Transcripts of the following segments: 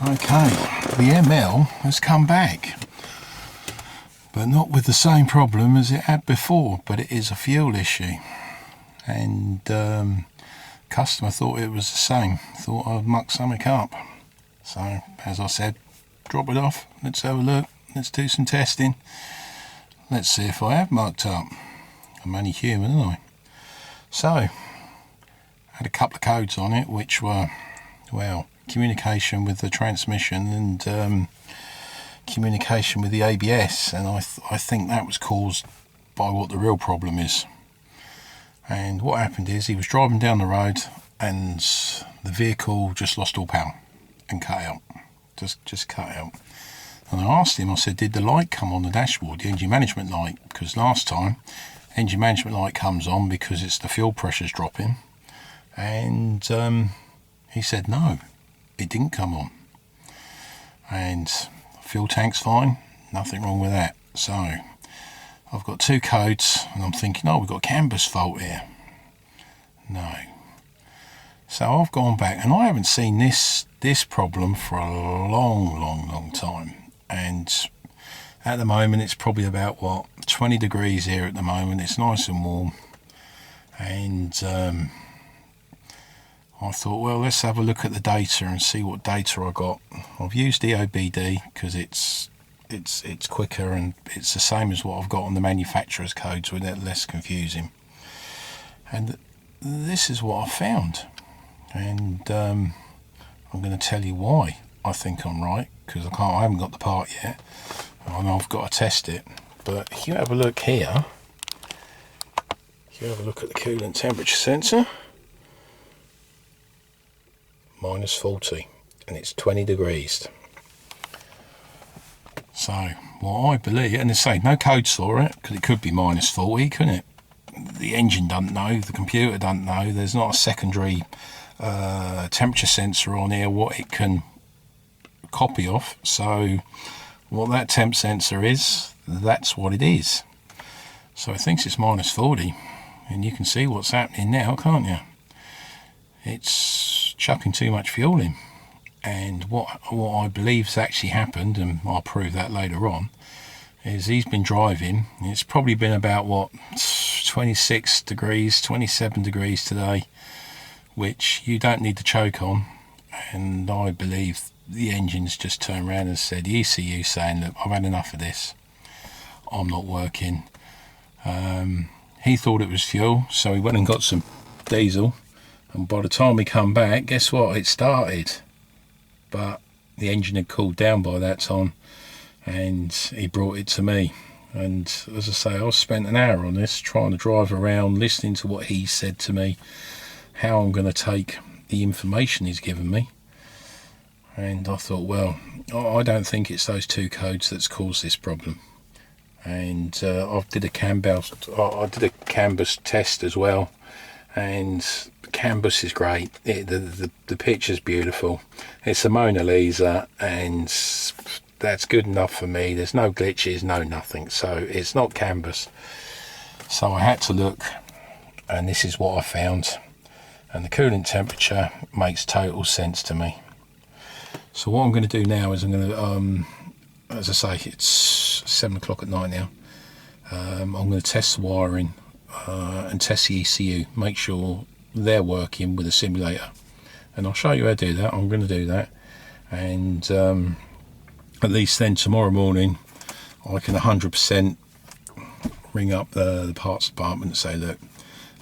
Okay, the ML has come back, but not with the same problem as it had before, but it is a fuel issue. And customer thought it was the same, thought I'd mucked something up. So, as I said, drop it off, let's have a look, let's do some testing. Let's see if I have mucked up. I'm only human, aren't I? So, had a couple of codes on it, which were, well, communication with the transmission and communication with the ABS, and I think that was caused by what the real problem is. And what happened is he was driving down the road and the vehicle just lost all power and cut out, just cut out. And I asked him, I said, did the light come on the dashboard, the engine management light? Because last time engine management light comes on because it's the fuel pressure's dropping, and he said no, it didn't come on. And fuel tank's fine, nothing wrong with that. So I've got two codes and I'm thinking, oh, we've got a CAN bus fault here. No. So I've gone back and I haven't seen this problem for a long time. And at the moment it's probably about, what, 20 degrees here at the moment. It's nice and warm. And I thought, well, let's have a look at the data and see what data I got. I've used EOBD because it's quicker and it's the same as what I've got on the manufacturer's codes, with it less confusing. And this is what I found. And I'm going to tell you why I think I'm right, because I haven't got the part yet. I know I've got to test it. But if you have a look here, if you have a look at the coolant temperature sensor, minus 40, and it's 20 degrees. So what I believe, and they say no codes for it, because it could be minus 40, couldn't it? The engine doesn't know, the computer doesn't know, there's not a secondary temperature sensor on here what it can copy off. So what that temp sensor is, that's what it is. So it thinks it's minus 40, and you can see what's happening now, can't you? It's chucking too much fuel in. And what I believe's actually happened, and I'll prove that later on, is he's been driving. It's probably been about, what, 26 degrees, 27 degrees today, which you don't need to choke on. And I believe the engine's just turned around and said, the ECU saying, look, I've had enough of this. I'm not working. He thought it was fuel, so he went and got some diesel. And by the time we come back, guess what? It started. But the engine had cooled down by that time, and he brought it to me. And as I say, I spent an hour on this, trying to drive around, listening to what he said to me, how I'm going to take the information he's given me. And I thought, well, I don't think it's those two codes that's caused this problem. And I did a CAN bus test as well, and CAN bus is great. The picture's beautiful. It's a Mona Lisa, and that's good enough for me. There's no glitches, no nothing. So it's not CAN bus. So I had to look, and this is what I found. And the coolant temperature makes total sense to me. So what I'm going to do now is I'm going to, as I say, it's 7 o'clock at night now. I'm going to test the wiring and test the ECU, make sure they're working with the simulator. And I'll show you how to do that. I'm going to do that. And at least then tomorrow morning I can 100% ring up the parts department and say, look,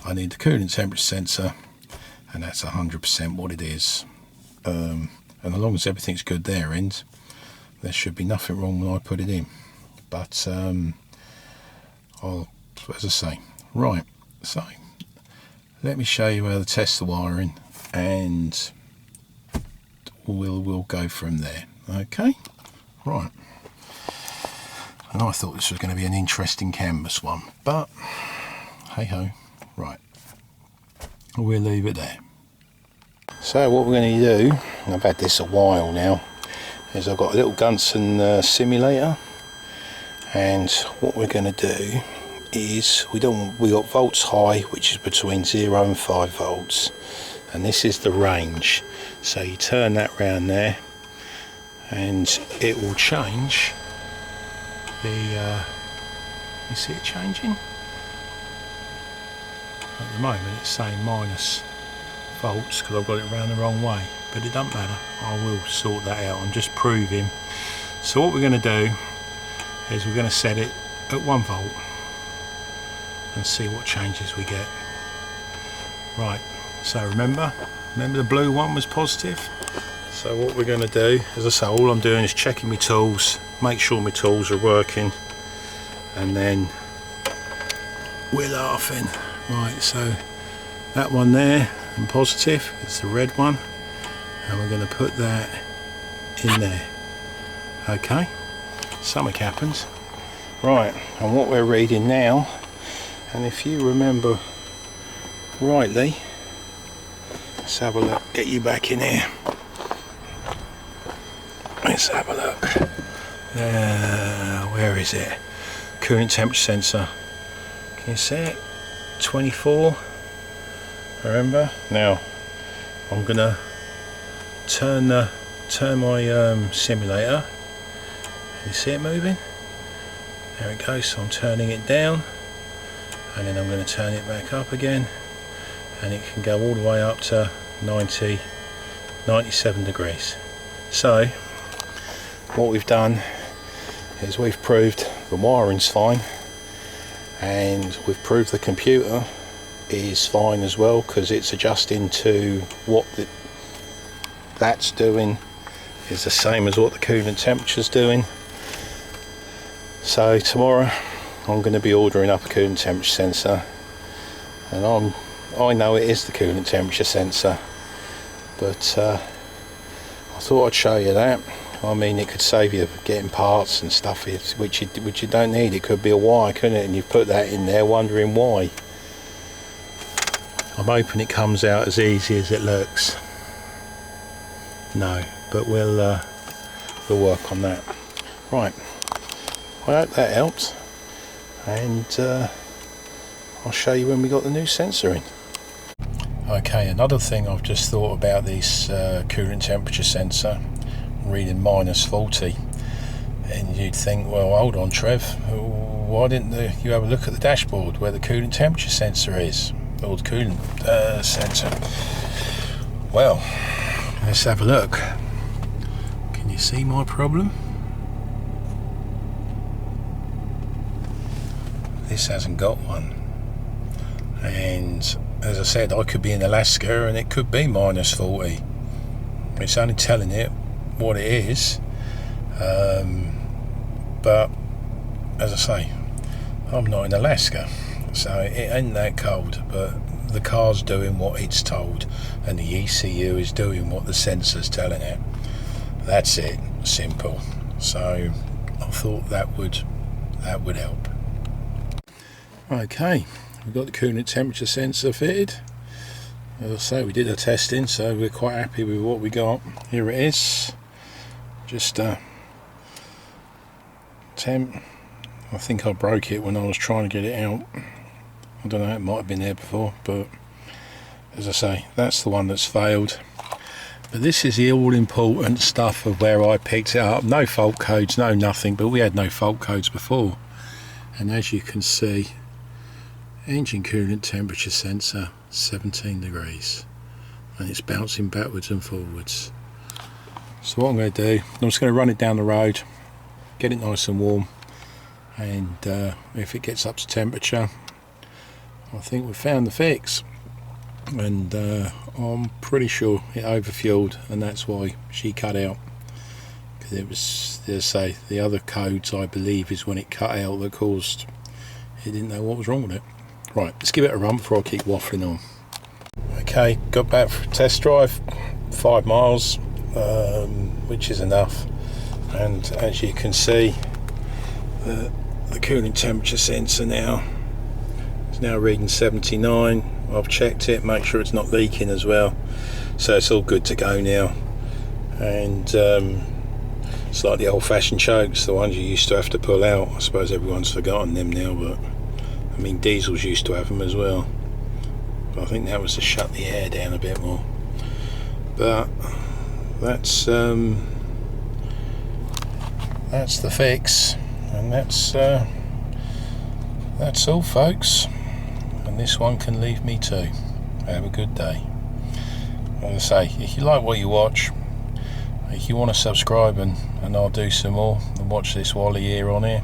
I need the coolant temperature sensor, and that's 100% what it is. And as long as everything's good their end, there should be nothing wrong when I put it in. But I'll, as I say, right, so let me show you how to test the wiring, and we'll go from there. Okay, right. And I thought this was going to be an interesting CAN bus one, but hey ho, right, we'll leave it there. So what we're going to do, and I've had this a while now, is I've got a little Gunson simulator, and what we're going to do is we got volts high, which is between 0 and 5 volts, and this is the range. So you turn that round there, and it will change the you see it changing? At the moment it's saying minus volts because I've got it round the wrong way, but it doesn't matter, I will sort that out. I'm just proving. So what we're going to do is we're going to set it at 1 volt and see what changes we get. Right, so remember the blue one was positive. So what we're going to do, as I say, all I'm doing is checking my tools, make sure my tools are working, and then we're laughing. Right, so that one there and positive, it's the red one, and we're going to put that in there. Okay, something happens. Right, and what we're reading now, and if you remember rightly, let's have a look, get you back in here, let's have a look. Where is it? Coolant temperature sensor, can you see it? 24. Remember, now I'm gonna turn my simulator. You see it moving? There it goes. So I'm turning it down, and then I'm going to turn it back up again, and it can go all the way up to 97 degrees. So what we've done is we've proved the wiring's fine, and we've proved the computer is fine as well, because it's adjusting to what that's doing is the same as what the coolant temperature's doing. So tomorrow I'm going to be ordering up a coolant temperature sensor, and I know it is the coolant temperature sensor, but I thought I'd show you that. I mean, it could save you getting parts and stuff which you don't need. It could be a wire, couldn't it? And you put that in there wondering why. I'm hoping it comes out as easy as it looks. No, but we'll work on that. Right, I hope that helps, and I'll show you when we got the new sensor in. Okay, another thing I've just thought about this coolant temperature sensor reading -40, and you'd think, well, hold on Trev, why didn't you have a look at the dashboard where the coolant temperature sensor is, or the coolant sensor? Well, let's have a look. Can you see my problem? This hasn't got one, and as I said, I could be in Alaska and it could be -40. It's only telling it what it is, but as I say, I'm not in Alaska, so it ain't that cold, but the car's doing what it's told, and the ECU is doing what the sensor's telling it. That's it, simple. So I thought that would help. Okay, we've got the coolant temperature sensor fitted. As I say, we did the testing, so we're quite happy with what we got. Here it is. Just temp. I think I broke it when I was trying to get it out. I don't know, it might have been there before, but as I say, that's the one that's failed. But this is the all important stuff of where I picked it up. No fault codes, no nothing, but we had no fault codes before. And as you can see, engine coolant temperature sensor 17 degrees, and it's bouncing backwards and forwards. So what I'm going to do, I'm just going to run it down the road, get it nice and warm, and if it gets up to temperature, I think we've found the fix. And I'm pretty sure it overfueled, and that's why she cut out, because it was, as I say, the other codes I believe is when it cut out that caused it didn't know what was wrong with it. Right, let's give it a run before I keep waffling on. Okay, got back for a test drive, 5 miles, which is enough, and as you can see, the coolant temperature sensor now is now reading 79. I've checked it, make sure it's not leaking as well, so it's all good to go now. And it's like the old-fashioned chokes, the ones you used to have to pull out. I suppose everyone's forgotten them now, but I mean, Diesels used to have them as well, but I think that was to shut the air down a bit more. But that's that's the fix, and that's all, folks. And this one can leave me too. Have a good day. As I say, if you like what you watch, if you want to subscribe and I'll do some more and watch this Wally here on here,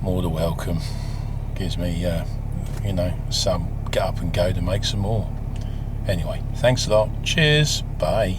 more than welcome. Gives me you know, some get up and go to make some more. Anyway, thanks a lot. Cheers. Bye.